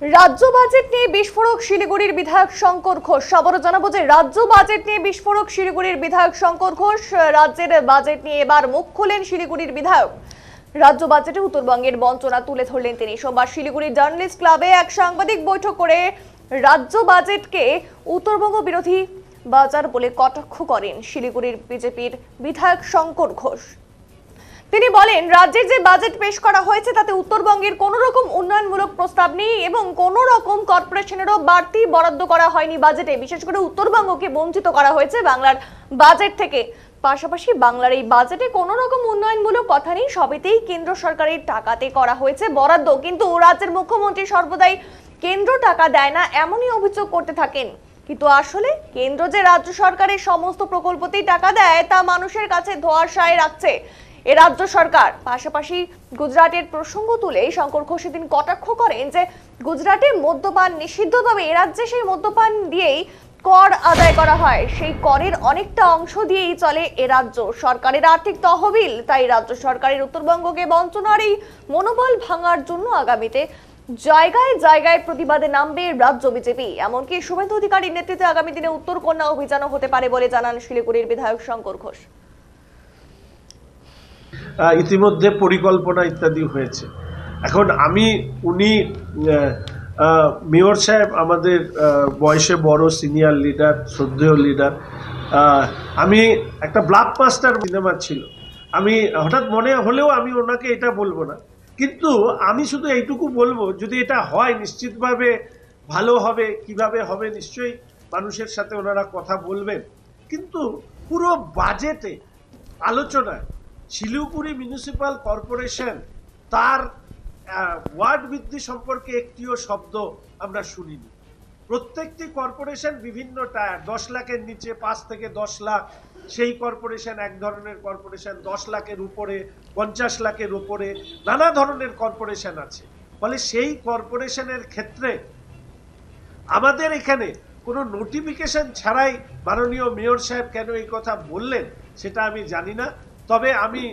রাজ্য বাজেট নিয়ে বিস্ফোরক শিলিগুড়ির বিধায়ক শঙ্কর ঘোষ। আবারও জানাবো যে রাজ্য বাজেট নিয়ে বিস্ফোরক শিলিগুড়ির বিধায়ক শঙ্কর ঘোষ। রাজ্যের বাজেট নিয়ে এবার মুখ খুললেন শিলিগুড়ির বিধায়ক। রাজ্য বাজেটে উত্তরবঙ্গের বঞ্চনা তুলে ধরলেন তিনি। সোমবার শিলিগুড়ি জার্নালিস্ট ক্লাবে এক সাংবাদিক বৈঠক করে রাজ্য বাজেটকে উত্তরবঙ্গ বিরোধী বাজার বলে কটাক্ষ করেন শিলিগুড়ির বিজেপির বিধায়ক শঙ্কর ঘোষ। তিনি বলেন, রাজ্যের যে বাজেট পেশ করা হয়েছে তাতে উত্তরবঙ্গের কোনো রকম উন্নয়নমূলক প্রস্তাব নেই এবং কোনো রকম কর্পোরেশনেরও বাড়তি বরাদ্দ করা হয়নি বাজেটে। বিশেষ করে উত্তরবঙ্গকে বঞ্চিত করা হয়েছে বাংলার বাজেট থেকে। পাশাপাশি বাংলার এই বাজেটে কোনো রকম উন্নয়নমূলক কথা নেই, সবেতেই কেন্দ্র সরকারের টাকাতে করা হয়েছে বরাদ্দ। কিন্তু রাজ্যের মুখ্যমন্ত্রী সর্বদাই কেন্দ্র টাকা দেয় না এমনই অভিযোগ করতে থাকেন। কিন্তু আসলে কেন্দ্র যে রাজ্য সরকারের সমস্ত প্রকল্পতেই টাকা দেয় তা মানুষের কাছে ধোঁয়াশায় রাখছে এ রাজ্য সরকার। পাশাপাশি গুজরাটের প্রসঙ্গ তুলে শঙ্কর ঘোষ দিন কটাক্ষ করেন যে গুজরাটে মদ্যপান নিষিদ্ধ, তবে এ রাজ্যে সেই মদ্যপান দিয়েই কর আদায় করা হয়। সেই করের অনেকটা অংশ দিয়েই চলে এ রাজ্য সরকারের আর্থিক তহবিল। তাই রাজ্য সরকারের উত্তরবঙ্গকে বঞ্চনার এই মনোবল ভাঙার জন্য আগামীতে জায়গায় জায়গায় প্রতিবাদে নামবে রাজ্য বিজেপি। এমনকি শুভেন্দু অধিকারীর নেতৃত্বে আগামী দিনে উত্তর কন্যা অভিযানও হতে পারে বলে জানান শিলিগুড়ির বিধায়ক শঙ্কর ঘোষ। ইতিমধ্যে পরিকল্পনা ইত্যাদি হয়েছে। এখন উনি মেয়র সাহেব আমাদের বয়সে বড় সিনিয়র লিডার, শ্রদ্ধেয় লিডার। আমি একটা ব্লকবাস্টার সিনেমা ছিল, আমি হঠাৎ মনে হলেও আমি ওনাকে এটা বলবো না, কিন্তু আমি শুধু এইটুকু বলবো যদি এটা হয় নিশ্চিতভাবে ভালো হবে। কিভাবে হবে নিশ্চয়ই মানুষের সাথে ওনারা কথা বলবেন, কিন্তু পুরো বাজেটে আলোচনায় শিলিগুড়ি মিউনিসিপ্যাল কর্পোরেশন তার ওয়ার্ড বৃদ্ধি সম্পর্কে একটিও শব্দ আমরা শুনিনি। প্রত্যেকটি কর্পোরেশন বিভিন্ন টায়ার, 10 লাখের নিচে 5 থেকে 10 লাখ সেই কর্পোরেশন এক ধরনের কর্পোরেশন, 10 লাখের উপরে 50 লাখের উপরে নানা ধরনের কর্পোরেশন আছে। ফলে সেই কর্পোরেশনের ক্ষেত্রে আমাদের এখানে কোনো নোটিফিকেশন ছাড়াই মাননীয় মেয়র সাহেব কেন এই কথা বললেন সেটা আমি জানি না। তবে আমি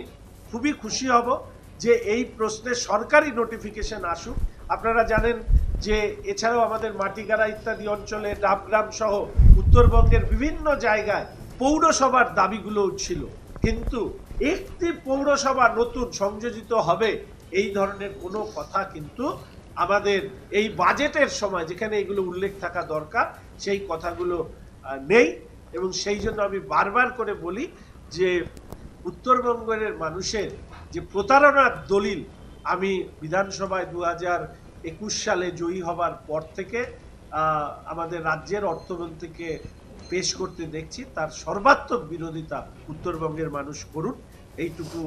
খুবই খুশি হব যে এই প্রশ্নে সরকারি নোটিফিকেশন আসুক। আপনারা জানেন যে এছাড়াও আমাদের মাটিগাড়া ইত্যাদি অঞ্চলে ডাবগ্রাম সহ উত্তরবঙ্গের বিভিন্ন জায়গায় পৌরসভার দাবিগুলো ছিল, কিন্তু একটি পৌরসভা নতুন সংযোজিত হবে এই ধরনের কোনো কথা কিন্তু আমাদের এই বাজেটের সময় যেখানে এগুলো উল্লেখ থাকা দরকার সেই কথাগুলো নেই। এবং সেই জন্য আমি বারবার করে বলি যে উত্তরবঙ্গের মানুষের যে প্রতারণার দলিল আমি বিধানসভায় 2021 সালে জয়ী হবার পর থেকে আমাদের রাজ্যের অর্থমন্ত্রীকে পেশ করতে দেখছি, তার সর্বাত্মক বিরোধিতা উত্তরবঙ্গের মানুষ করুন এইটুকু